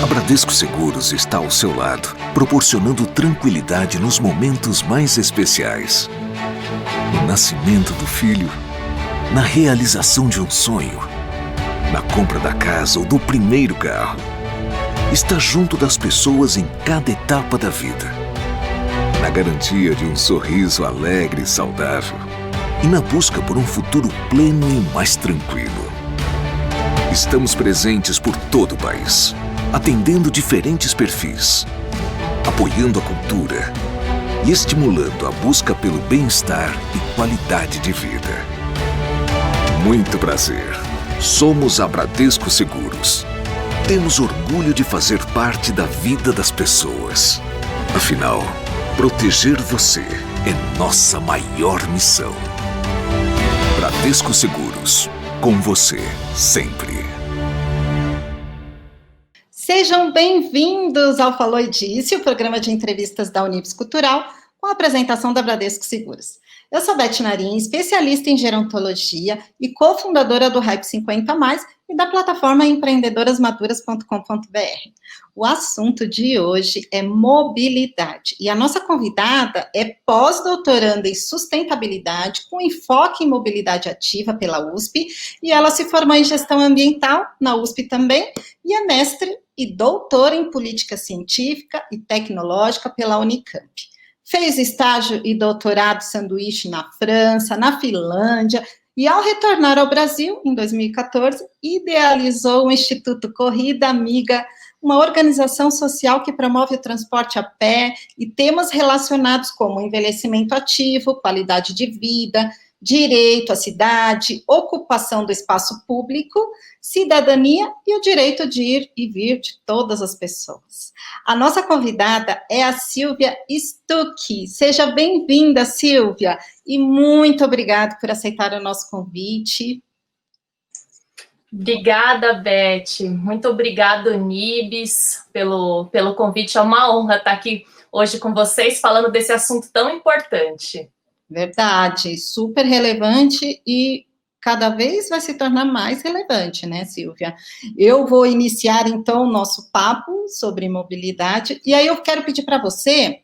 A Bradesco Seguros está ao seu lado, proporcionando tranquilidade nos momentos mais especiais. No nascimento do filho, na realização de um sonho, na compra da casa ou do primeiro carro. Está junto das pessoas em cada etapa da vida. Na garantia de um sorriso alegre e saudável. E na busca por um futuro pleno e mais tranquilo. Estamos presentes por todo o país, atendendo diferentes perfis, apoiando a cultura e estimulando a busca pelo bem-estar e qualidade de vida. Muito prazer. Somos a Bradesco Seguros. Temos orgulho de fazer parte da vida das pessoas. Afinal, proteger você é nossa maior missão. Bradesco Seguros. Com você, sempre. Sejam bem-vindos ao Falou e Disse, o programa de entrevistas da Unifes Cultural, com a apresentação da Bradesco Seguros. Eu sou Beth Narim, especialista em gerontologia e cofundadora do Hype 50+, e da plataforma empreendedorasmaduras.com.br. O assunto de hoje é mobilidade, e a nossa convidada é pós-doutoranda em sustentabilidade, com enfoque em mobilidade ativa pela USP, e ela se formou em gestão ambiental na USP também, e é mestre e doutora em política científica e tecnológica pela Unicamp. Fez estágio e doutorado sanduíche na França, na Finlândia, e ao retornar ao Brasil, em 2014, idealizou o Instituto Corrida Amiga, uma organização social que promove o transporte a pé e temas relacionados como envelhecimento ativo, qualidade de vida, direito à cidade, ocupação do espaço público, cidadania e o direito de ir e vir de todas as pessoas. A nossa convidada é a Silvia Stucchi. Seja bem-vinda, Silvia, e muito obrigada por aceitar o nosso convite. Obrigada, Beth. Muito obrigada, Unibes, pelo convite. É uma honra estar aqui hoje com vocês falando desse assunto tão importante. Verdade, super relevante e cada vez vai se tornar mais relevante, né, Silvia? Eu vou iniciar, então, o nosso papo sobre mobilidade, e aí eu quero pedir para você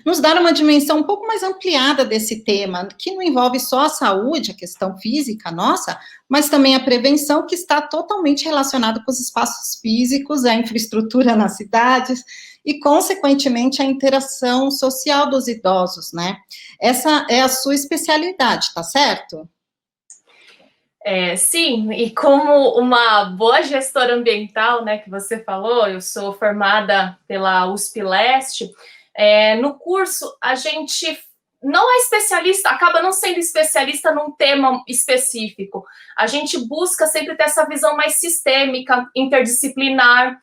nos dar uma dimensão um pouco mais ampliada desse tema, que não envolve só a saúde, a questão física nossa, mas também a prevenção, que está totalmente relacionada com os espaços físicos, a infraestrutura nas cidades e, consequentemente, a interação social dos idosos, né? Essa é a sua especialidade, tá certo? Sim, e como uma boa gestora ambiental, né, que você falou, eu sou formada pela USP Leste. No curso, a gente não é especialista, acaba não sendo especialista num tema específico. A gente busca sempre ter essa visão mais sistêmica, interdisciplinar,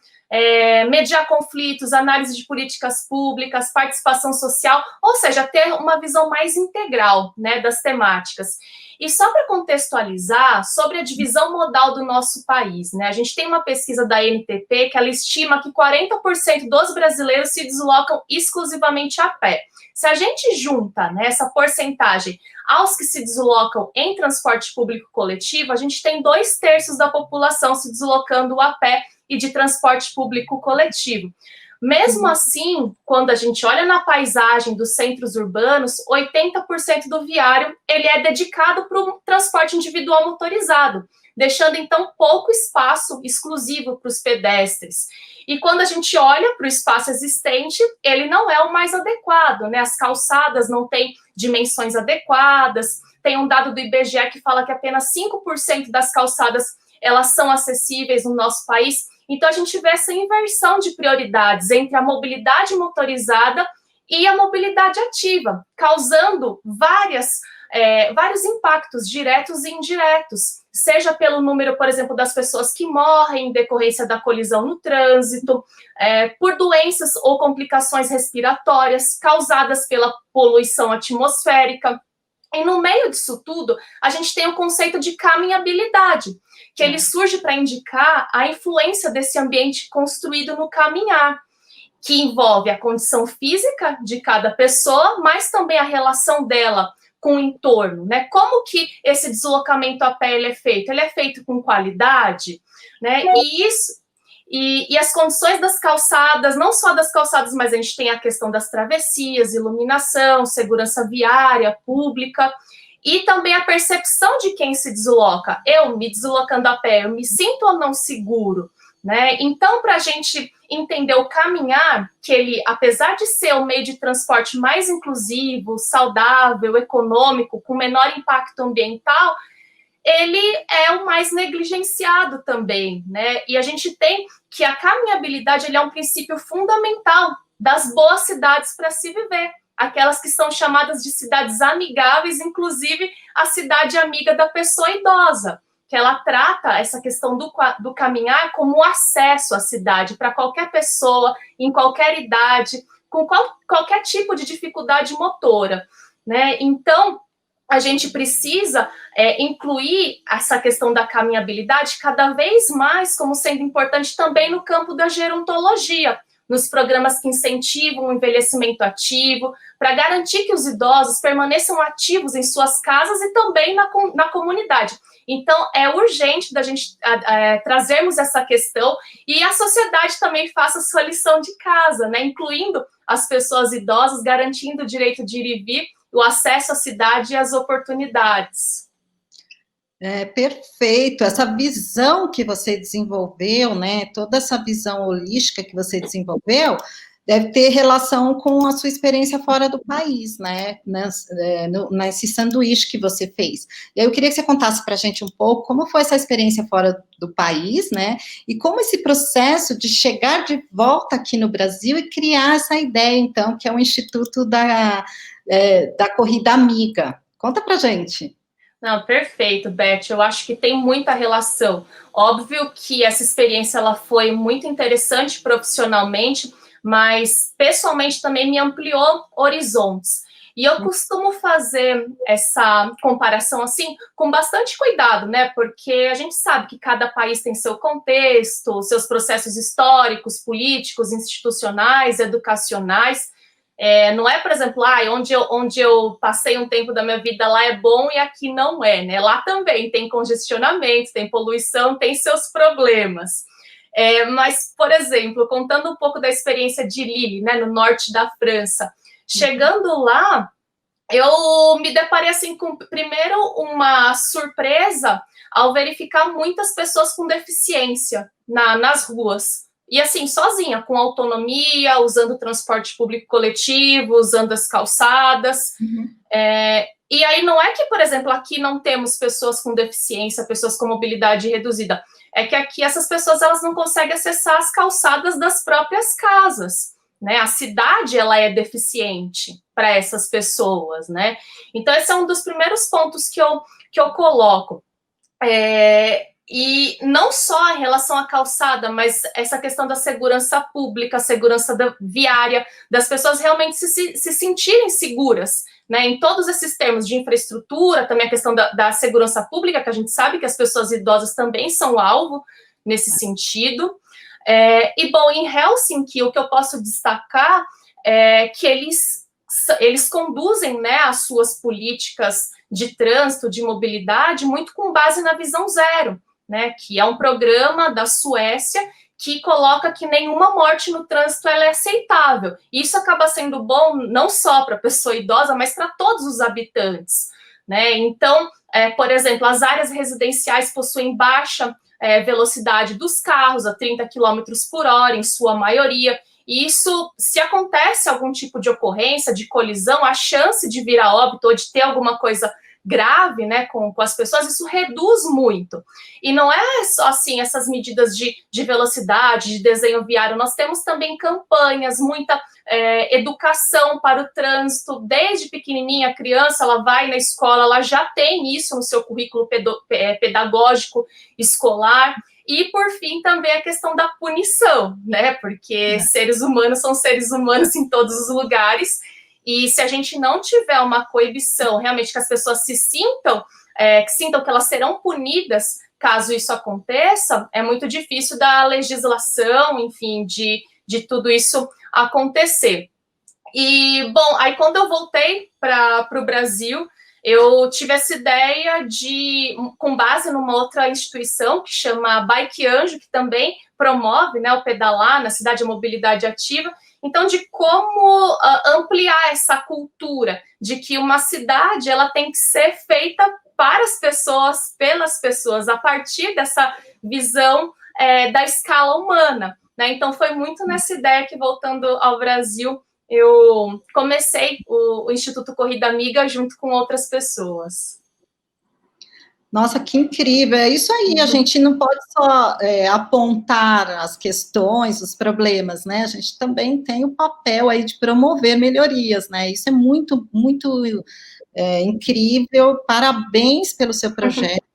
mediar conflitos, análise de políticas públicas, participação social, ou seja, ter uma visão mais integral, né, das temáticas. E só para contextualizar sobre a divisão modal do nosso país, né, a gente tem uma pesquisa da NTP que ela estima que 40% dos brasileiros se deslocam exclusivamente a pé. Se a gente junta, né, essa porcentagem aos que se deslocam em transporte público coletivo, a gente tem 2/3 da população se deslocando a pé e de transporte público coletivo. Mesmo assim, quando a gente olha na paisagem dos centros urbanos, 80% do viário ele é dedicado para o transporte individual motorizado, deixando, então, pouco espaço exclusivo para os pedestres. E quando a gente olha para o espaço existente, ele não é o mais adequado, né? As calçadas não têm dimensões adequadas. Tem um dado do IBGE que fala que apenas 5% das calçadas elas são acessíveis no nosso país. Então, a gente vê essa inversão de prioridades entre a mobilidade motorizada e a mobilidade ativa, causando vários impactos diretos e indiretos, seja pelo número, por exemplo, das pessoas que morrem em decorrência da colisão no trânsito, por doenças ou complicações respiratórias causadas pela poluição atmosférica. E no meio disso tudo, a gente tem o conceito de caminhabilidade, que ele surge para indicar a influência desse ambiente construído no caminhar, que envolve a condição física de cada pessoa, mas também a relação dela com o entorno, né? Como que esse deslocamento a pé ele é feito? Ele é feito com qualidade, né? E as condições das calçadas, não só das calçadas, mas a gente tem a questão das travessias, iluminação, segurança viária, pública, e também a percepção de quem se desloca. Eu, me deslocando a pé, eu me sinto ou não seguro? Né? Então, para a gente entender o caminhar, que ele, apesar de ser o meio de transporte mais inclusivo, saudável, econômico, com menor impacto ambiental, ele é o mais negligenciado também, né? E a gente tem que a caminhabilidade ele é um princípio fundamental das boas cidades para se viver, aquelas que são chamadas de cidades amigáveis, inclusive a cidade amiga da pessoa idosa, que ela trata essa questão do caminhar como um acesso à cidade para qualquer pessoa, em qualquer idade, com qualquer tipo de dificuldade motora, né? Então, a gente precisa incluir essa questão da caminhabilidade cada vez mais como sendo importante também no campo da gerontologia, nos programas que incentivam o envelhecimento ativo, para garantir que os idosos permaneçam ativos em suas casas e também na comunidade. Então, é urgente da gente trazermos essa questão e a sociedade também faça a sua lição de casa, né? Incluindo as pessoas idosas, garantindo o direito de ir e vir, o acesso à cidade e às oportunidades. Perfeito, essa visão que você desenvolveu, né, toda essa visão holística que você desenvolveu, deve ter relação com a sua experiência fora do país, né, nesse sanduíche que você fez. E aí eu queria que você contasse para a gente um pouco como foi essa experiência fora do país, né, e como esse processo de chegar de volta aqui no Brasil e criar essa ideia, então, que é o Instituto da Corrida Amiga. Conta para a gente. Não, perfeito, Beth. Eu acho que tem muita relação. Óbvio que essa experiência ela foi muito interessante profissionalmente, mas pessoalmente também me ampliou horizontes. E eu costumo fazer essa comparação assim com bastante cuidado, né? Porque a gente sabe que cada país tem seu contexto, seus processos históricos, políticos, institucionais, educacionais. Não é, por exemplo, onde eu passei um tempo da minha vida lá é bom e aqui não é, né? Lá também tem congestionamento, tem poluição, tem seus problemas. Mas, por exemplo, contando um pouco da experiência de Lille, né, no norte da França, chegando lá, eu me deparei assim com, primeiro, uma surpresa ao verificar muitas pessoas com deficiência nas ruas. E assim, sozinha, com autonomia, usando transporte público coletivo, usando as calçadas. E aí não é que, por exemplo, aqui não temos pessoas com deficiência, pessoas com mobilidade reduzida. É que aqui essas pessoas elas não conseguem acessar as calçadas das próprias casas, né? A cidade ela é deficiente para essas pessoas, né? Então esse é um dos primeiros pontos que eu coloco. E não só em relação à calçada, mas essa questão da segurança pública, segurança viária, das pessoas realmente se sentirem seguras, né, em todos esses termos de infraestrutura, também a questão da segurança pública, que a gente sabe que as pessoas idosas também são alvo nesse sentido. E, bom, em Helsinki, o que eu posso destacar é que eles conduzem, né, as suas políticas de trânsito, de mobilidade, muito com base na visão zero, né, que é um programa da Suécia que coloca que nenhuma morte no trânsito ela é aceitável. Isso acaba sendo bom não só para a pessoa idosa, mas para todos os habitantes, né? Então, por exemplo, as áreas residenciais possuem baixa velocidade dos carros, a 30 km por hora, em sua maioria. E isso, se acontece algum tipo de ocorrência, de colisão, a chance de vir a óbito ou de ter alguma coisa grave, né, com as pessoas, isso reduz muito. E não é só, assim, essas medidas de velocidade, de desenho viário, nós temos também campanhas, muita educação para o trânsito, desde pequenininha, a criança, ela vai na escola, ela já tem isso no seu currículo pedagógico escolar. E, por fim, também a questão da punição, né, porque seres humanos são seres humanos em todos os lugares. E se a gente não tiver uma coibição, realmente que as pessoas que sintam que elas serão punidas caso isso aconteça, é muito difícil da legislação, enfim, de tudo isso acontecer. E, bom, aí quando eu voltei para o Brasil, eu tive essa ideia com base numa outra instituição que chama Bike Anjo, que também promove, né, o pedalar na cidade, a mobilidade ativa. Então, de como ampliar essa cultura de que uma cidade ela tem que ser feita para as pessoas, pelas pessoas, a partir dessa visão da escala humana, né? Então, foi muito nessa ideia que, voltando ao Brasil, eu comecei o Instituto Corrida Amiga junto com outras pessoas. Nossa, que incrível! É isso aí, a gente não pode só apontar as questões, os problemas, né? A gente também tem o papel aí de promover melhorias, né? Isso é muito, muito incrível, parabéns pelo seu projeto.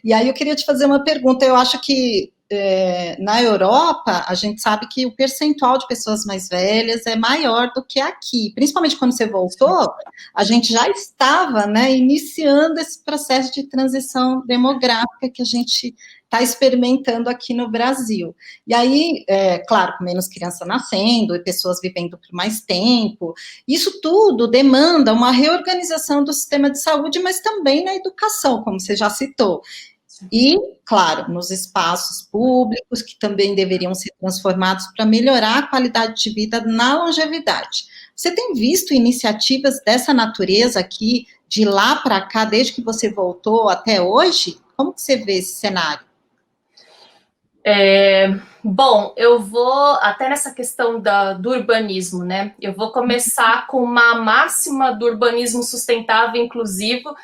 E aí eu queria te fazer uma pergunta, eu acho que na Europa, a gente sabe que o percentual de pessoas mais velhas é maior do que aqui, principalmente quando você voltou, a gente já estava, né, iniciando esse processo de transição demográfica que a gente está experimentando aqui no Brasil. E aí, claro, com menos criança nascendo, e pessoas vivendo por mais tempo, isso tudo demanda uma reorganização do sistema de saúde, mas também na educação, como você já citou. E, claro, nos espaços públicos, que também deveriam ser transformados para melhorar a qualidade de vida na longevidade. Você tem visto iniciativas dessa natureza aqui, de lá para cá, desde que você voltou até hoje? Como que você vê esse cenário? Bom, eu vou, até nessa questão do urbanismo, né? Eu vou começar com uma máxima do urbanismo sustentável e inclusivo,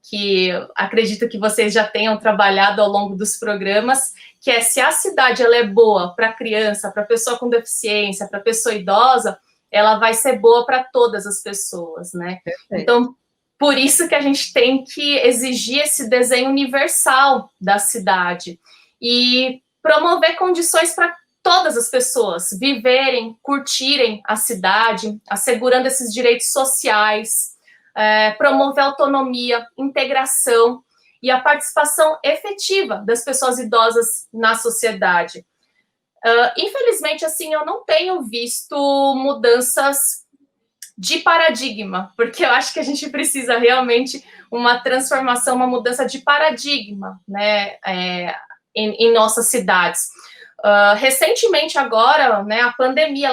que acredito que vocês já tenham trabalhado ao longo dos programas, que é se a cidade ela é boa para criança, para pessoa com deficiência, para pessoa idosa, ela vai ser boa para todas as pessoas, né? Perfeito. Então, por isso que a gente tem que exigir esse desenho universal da cidade e promover condições para todas as pessoas viverem, curtirem a cidade, assegurando esses direitos sociais, promover autonomia, integração e a participação efetiva das pessoas idosas na sociedade. Infelizmente, assim, eu não tenho visto mudanças de paradigma, porque eu acho que a gente precisa realmente uma transformação, uma mudança de paradigma, né, em nossas cidades. Recentemente agora, né, a pandemia,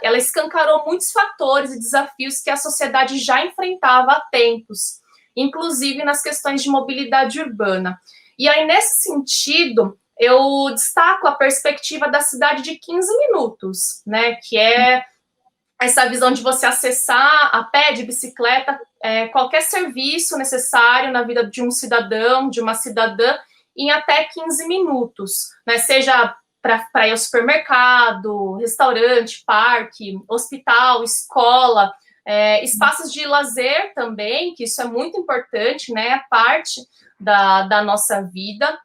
ela escancarou muitos fatores e desafios que a sociedade já enfrentava há tempos, inclusive nas questões de mobilidade urbana. E aí, nesse sentido, eu destaco a perspectiva da cidade de 15 minutos, né, que é essa visão de você acessar a pé, de bicicleta, qualquer serviço necessário na vida de um cidadão, de uma cidadã, em até 15 minutos, né, seja para ir ao supermercado, restaurante, parque, hospital, escola, espaços de lazer também, que isso é muito importante, né, é parte da nossa vida.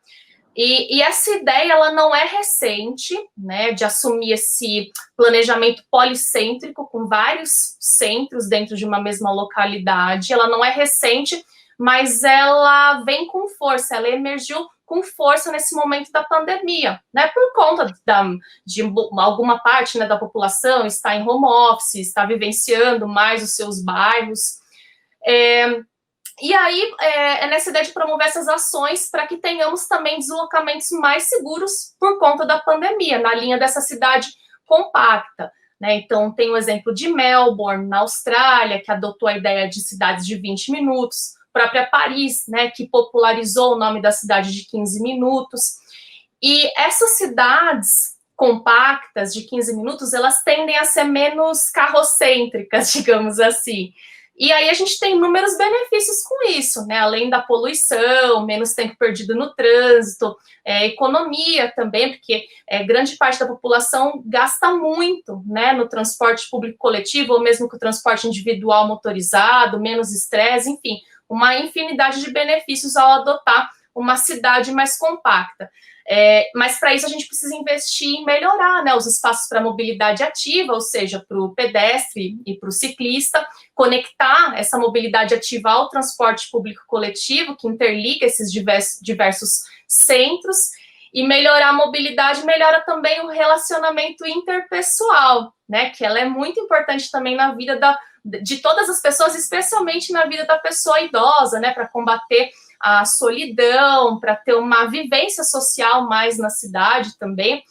E essa ideia, ela não é recente, né, de assumir esse planejamento policêntrico com vários centros dentro de uma mesma localidade, ela não é recente, mas ela vem com força, ela emergiu com força nesse momento da pandemia, né, por conta de alguma parte, né, da população está em home office, está vivenciando mais os seus bairros, e aí é nessa ideia de promover essas ações para que tenhamos também deslocamentos mais seguros por conta da pandemia, na linha dessa cidade compacta, né, então tem o exemplo de Melbourne, na Austrália, que adotou a ideia de cidades de 20 minutos, própria Paris, né, que popularizou o nome da cidade de 15 minutos. E essas cidades compactas de 15 minutos, elas tendem a ser menos carrocêntricas, digamos assim. E aí a gente tem inúmeros benefícios com isso, né? Além da poluição, menos tempo perdido no trânsito, economia também, porque grande parte da população gasta muito, né, no transporte público coletivo, ou mesmo com o transporte individual motorizado, menos estresse, enfim, uma infinidade de benefícios ao adotar uma cidade mais compacta. Mas para isso a gente precisa investir em melhorar, né, os espaços para mobilidade ativa, ou seja, para o pedestre e para o ciclista, conectar essa mobilidade ativa ao transporte público coletivo, que interliga esses diversos centros, e melhorar a mobilidade melhora também o relacionamento interpessoal, né, que ela é muito importante também na vida de todas as pessoas, especialmente na vida da pessoa idosa, né, para combater a solidão, para ter uma vivência social mais na cidade também.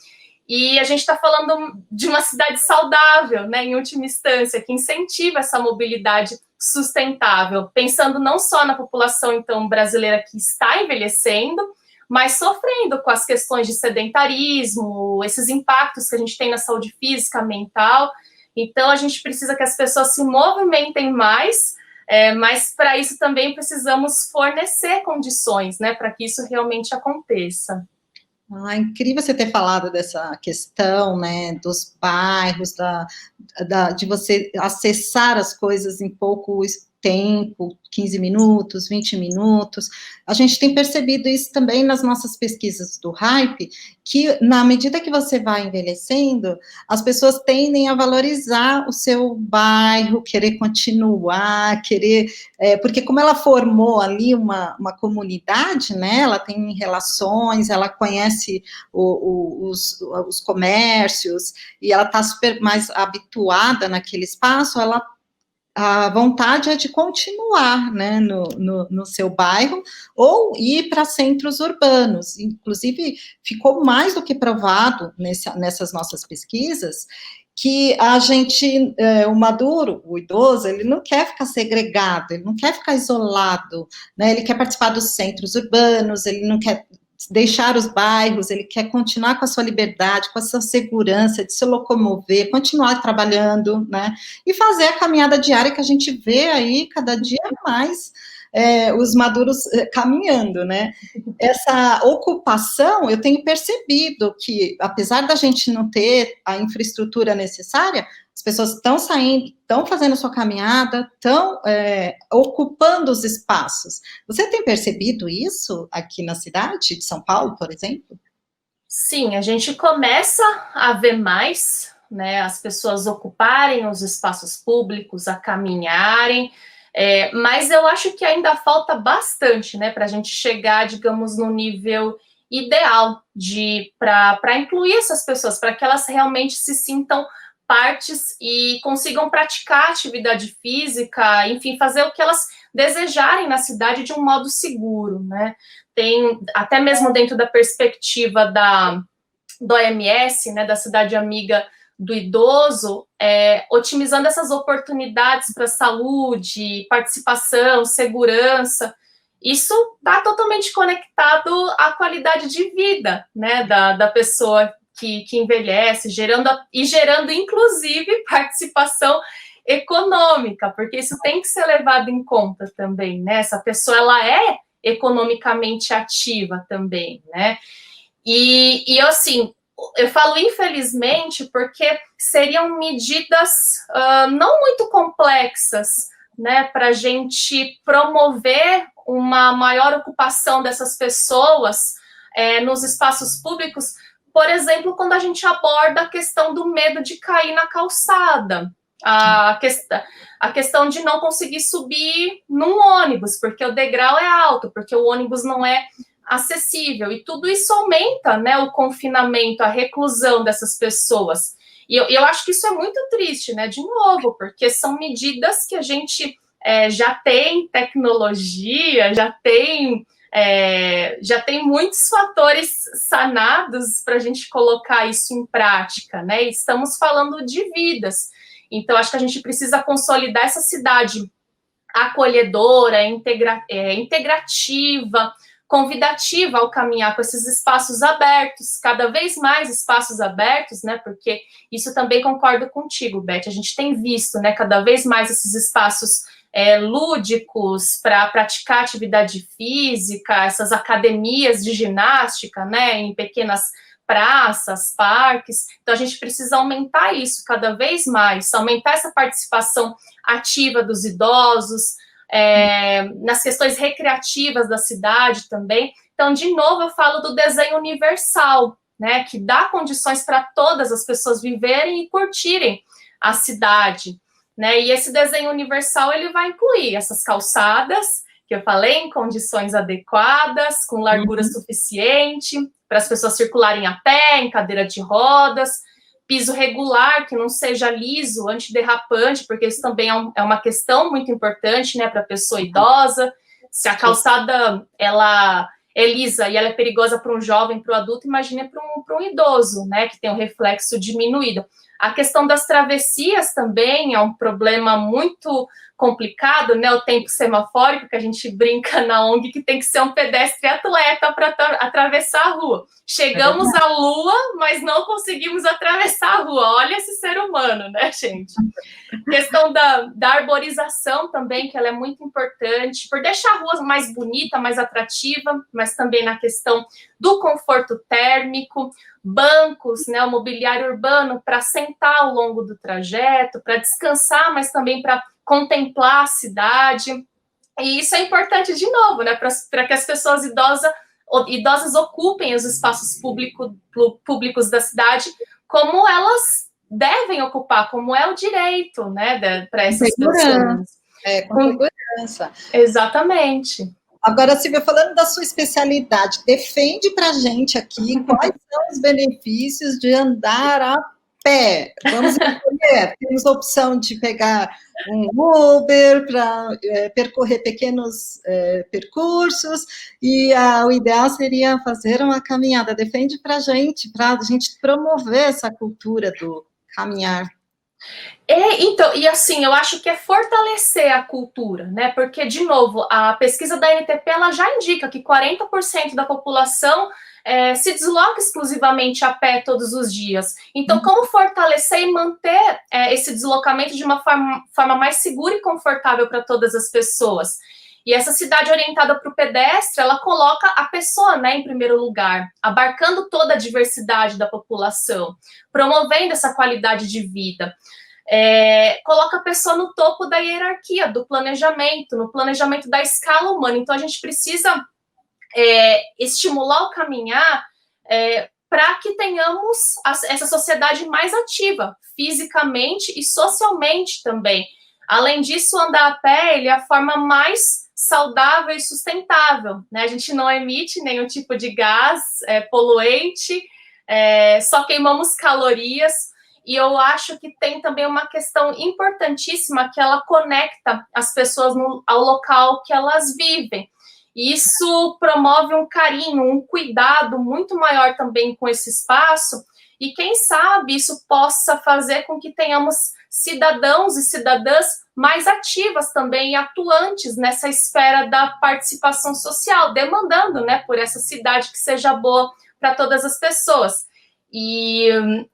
E a gente está falando de uma cidade saudável, né, em última instância, que incentiva essa mobilidade sustentável, pensando não só na população, então, brasileira que está envelhecendo, mas sofrendo com as questões de sedentarismo, esses impactos que a gente tem na saúde física, mental. Então, a gente precisa que as pessoas se movimentem mais, mas para isso também precisamos fornecer condições, né, para que isso realmente aconteça. Ah, incrível você ter falado dessa questão, né, dos bairros, de você acessar as coisas em pouco tempo, 15 minutos, 20 minutos. A gente tem percebido isso também nas nossas pesquisas do Hype, que na medida que você vai envelhecendo, as pessoas tendem a valorizar o seu bairro, querer continuar, porque como ela formou ali uma comunidade, né, ela tem relações, ela conhece os comércios, e ela está super mais habituada naquele espaço, a vontade é de continuar, né, no seu bairro, ou ir para centros urbanos. Inclusive, ficou mais do que provado nessas nossas pesquisas, que o maduro, o idoso, ele não quer ficar segregado, ele não quer ficar isolado, né, ele quer participar dos centros urbanos, ele não quer deixar os bairros, ele quer continuar com a sua liberdade, com a sua segurança de se locomover, continuar trabalhando, né, e fazer a caminhada diária que a gente vê aí cada dia mais os maduros caminhando, né. Essa ocupação, eu tenho percebido que, apesar da gente não ter a infraestrutura necessária, as pessoas estão saindo, estão fazendo sua caminhada, estão ocupando os espaços. Você tem percebido isso aqui na cidade de São Paulo, por exemplo? Sim, a gente começa a ver mais, né, as pessoas ocuparem os espaços públicos, a caminharem, mas eu acho que ainda falta bastante, né, para a gente chegar, digamos, no nível ideal para incluir essas pessoas, para que elas realmente se sintam partes e consigam praticar atividade física, enfim, fazer o que elas desejarem na cidade de um modo seguro, né? Tem, até mesmo dentro da perspectiva do OMS, né, da cidade amiga do idoso, otimizando essas oportunidades para saúde, participação, segurança. Isso está totalmente conectado à qualidade de vida, né, da pessoa que envelhece, gerando, inclusive, participação econômica, porque isso tem que ser levado em conta também, né? Essa pessoa, ela é economicamente ativa também, né? E assim, eu falo infelizmente porque seriam medidas não muito complexas, né, para a gente promover uma maior ocupação dessas pessoas nos espaços públicos, por exemplo, quando a gente aborda a questão do medo de cair na calçada, a questão de não conseguir subir num ônibus, porque o degrau é alto, porque o ônibus não é acessível, e tudo isso aumenta, né, o confinamento, a reclusão dessas pessoas. E eu acho que isso é muito triste, né, de novo, porque são medidas que a gente já tem tecnologia, já tem muitos fatores sanados para a gente colocar isso em prática, né? Estamos falando de vidas. Então, acho que a gente precisa consolidar essa cidade acolhedora, integrativa, convidativa ao caminhar com esses espaços abertos, cada vez mais espaços abertos, né? Porque isso também concordo contigo, Beth. A gente tem visto, né, cada vez mais esses espaços lúdicos para praticar atividade física, essas academias de ginástica, né, em pequenas praças, parques. Então, a gente precisa aumentar isso cada vez mais, aumentar essa participação ativa dos idosos, nas questões recreativas da cidade também. Então, de novo, eu falo do desenho universal, né, que dá condições para todas as pessoas viverem e curtirem a cidade, né? E esse desenho universal, ele vai incluir essas calçadas, que eu falei, em condições adequadas, com largura suficiente, para as pessoas circularem a pé, em cadeira de rodas, piso regular, que não seja liso, antiderrapante, porque isso também é uma questão muito importante, né, para a pessoa idosa. Se a calçada, ela é lisa e ela é perigosa para um jovem, para o adulto, imagine para um idoso, né, que tem um reflexo diminuído. A questão das travessias também é um problema muito complicado, né, o tempo semafórico, que a gente brinca na ONG, que tem que ser um pedestre atleta para atravessar a rua. Chegamos à Lua, mas não conseguimos atravessar a rua. Olha esse ser humano, né, gente? Questão da arborização também, que ela é muito importante, por deixar a rua mais bonita, mais atrativa, mas também na questão do conforto térmico, bancos, né, o mobiliário urbano para sentar ao longo do trajeto, para descansar, mas também para contemplar a cidade. E isso é importante, de novo, né, para que as pessoas idosas ocupem os espaços públicos da cidade como elas devem ocupar, como é o direito, né, para essas pessoas. Com segurança. Exatamente. Agora, Silvia, falando da sua especialidade, defende para a gente aqui quais são os benefícios de andar a pé. Vamos escolher. Temos a opção de pegar um Uber para percorrer pequenos percursos, e o ideal seria fazer uma caminhada. Defende para a gente promover essa cultura do caminhar. Então, e assim, eu acho que é fortalecer a cultura, né? Porque, de novo, a pesquisa da NTP, ela já indica que 40% da população se desloca exclusivamente a pé todos os dias. Então, como fortalecer e manter esse deslocamento de uma forma mais segura e confortável para todas as pessoas? E essa cidade orientada para o pedestre, ela coloca a pessoa, né, em primeiro lugar, abarcando toda a diversidade da população, promovendo essa qualidade de vida. Coloca a pessoa no topo da hierarquia, do planejamento, no planejamento da escala humana. Então, a gente precisa estimular o caminhar para que tenhamos essa sociedade mais ativa, fisicamente e socialmente também. Além disso, andar a pé ele é a forma mais saudável e sustentável, né? A gente não emite nenhum tipo de gás poluente, só queimamos calorias, e eu acho que tem também uma questão importantíssima, que ela conecta as pessoas ao local que elas vivem. Isso promove um carinho, um cuidado muito maior também com esse espaço, e quem sabe isso possa fazer com que tenhamos cidadãos e cidadãs mais ativas também e atuantes nessa esfera da participação social, demandando, né, por essa cidade que seja boa para todas as pessoas. E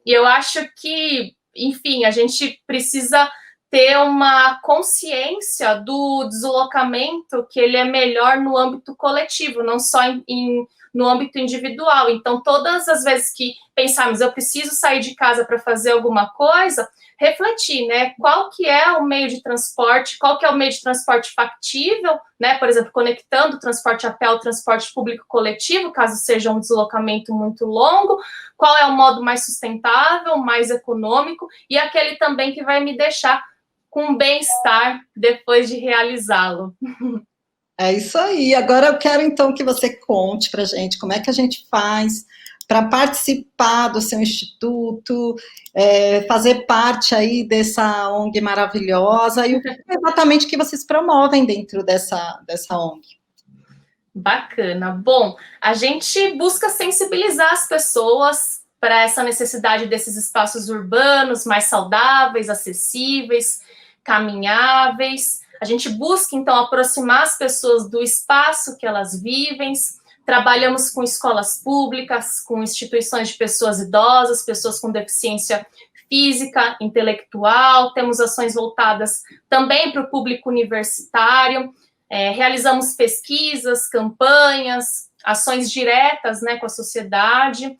eu acho que, enfim, a gente precisa ter uma consciência do deslocamento, que ele é melhor no âmbito coletivo, não só no âmbito individual. Então, todas as vezes que pensarmos, eu preciso sair de casa para fazer alguma coisa, refletir, né, qual que é o meio de transporte, qual que é o meio de transporte factível, né, por exemplo, conectando o transporte a pé ao transporte público coletivo, caso seja um deslocamento muito longo, qual é o modo mais sustentável, mais econômico, e aquele também que vai me deixar com bem-estar depois de realizá-lo. É isso aí. Agora eu quero, então, que você conte para a gente como é que a gente faz para participar do seu instituto, fazer parte aí dessa ONG maravilhosa, e o que exatamente que vocês promovem dentro dessa ONG. Bacana. Bom, a gente busca sensibilizar as pessoas para essa necessidade desses espaços urbanos mais saudáveis, acessíveis, caminháveis. A gente busca, então, aproximar as pessoas do espaço que elas vivem. Trabalhamos com escolas públicas, com instituições de pessoas idosas, pessoas com deficiência física, intelectual. Temos ações voltadas também para o público universitário. Realizamos pesquisas, campanhas, ações diretas, né, com a sociedade.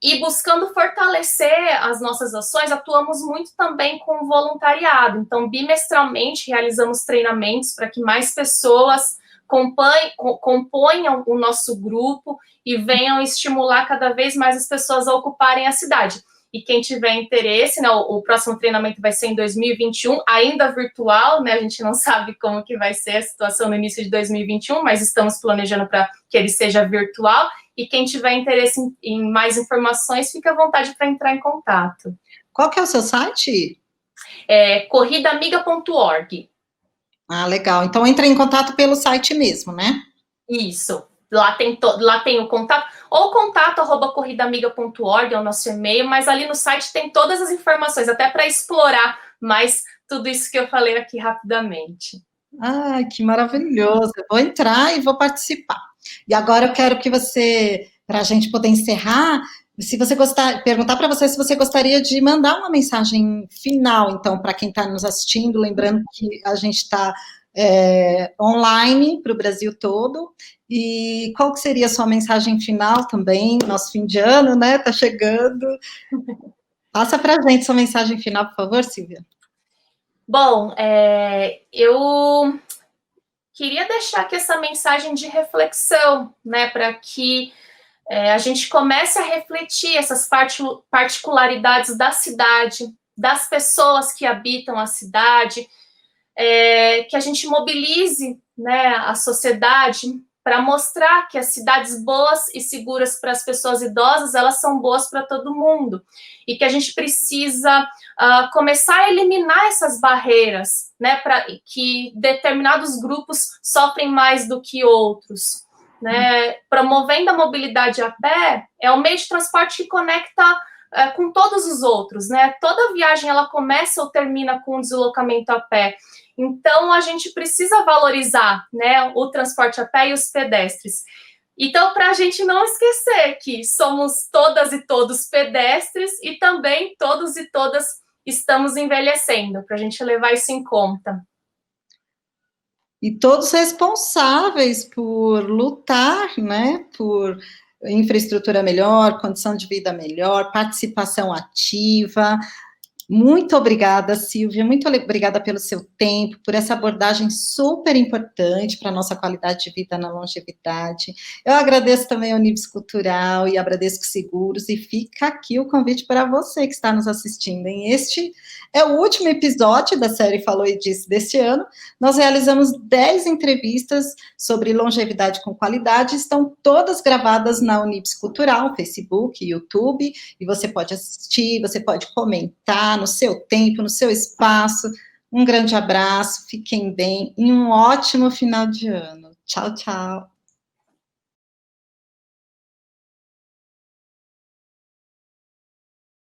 E buscando fortalecer as nossas ações, atuamos muito também com o voluntariado. Então, bimestralmente, realizamos treinamentos para que mais pessoas componham o nosso grupo e venham estimular cada vez mais as pessoas a ocuparem a cidade. E quem tiver interesse, né, o próximo treinamento vai ser em 2021, ainda virtual, né, a gente não sabe como que vai ser a situação no início de 2021, mas estamos planejando para que ele seja virtual. e quem tiver interesse em mais informações, fique à vontade para entrar em contato. Qual que é o seu site? É corridaamiga.org. Ah, legal. Então entra em contato pelo site mesmo, né? Isso. Lá tem o contato, ou contato@corridaamiga.org é o nosso e-mail, mas ali no site tem todas as informações, até para explorar mais tudo isso que eu falei aqui rapidamente. Ai, que maravilhoso. Eu vou entrar e vou participar. E agora eu quero que você, para a gente poder encerrar, se você perguntar para você se você gostaria de mandar uma mensagem final, então, para quem está nos assistindo, lembrando que a gente está online para o Brasil todo. E qual que seria a sua mensagem final também? Nosso fim de ano, né? Está chegando. Passa para a gente sua mensagem final, por favor, Silvia. Bom, eu queria deixar aqui essa mensagem de reflexão, né, para que a gente comece a refletir essas particularidades da cidade, das pessoas que habitam a cidade, que a gente mobilize, né, a sociedade para mostrar que as cidades boas e seguras para as pessoas idosas, elas são boas para todo mundo, e que a gente precisa começar a eliminar essas barreiras, né, para que determinados grupos sofrem mais do que outros, né, promovendo a mobilidade a pé, é o meio de transporte que conecta com todos os outros, né, toda viagem ela começa ou termina com um deslocamento a pé. Então, a gente precisa valorizar, né, o transporte a pé e os pedestres. Então, para a gente não esquecer que somos todas e todos pedestres e também todos e todas estamos envelhecendo, para a gente levar isso em conta. E todos responsáveis por lutar, né, por infraestrutura melhor, condição de vida melhor, participação ativa. Muito obrigada, Silvia, muito obrigada pelo seu tempo, por essa abordagem super importante para a nossa qualidade de vida na longevidade. Eu agradeço também ao Unives Cultural e a Bradesco Seguros, e fica aqui o convite para você que está nos assistindo. Este é o último episódio da série Falou e Disse deste ano. Nós realizamos 10 entrevistas sobre longevidade com qualidade, estão todas gravadas na Unives Cultural, Facebook, YouTube, e você pode assistir, você pode comentar no seu tempo, no seu espaço. Um grande abraço, fiquem bem e um ótimo final de ano. Tchau, tchau.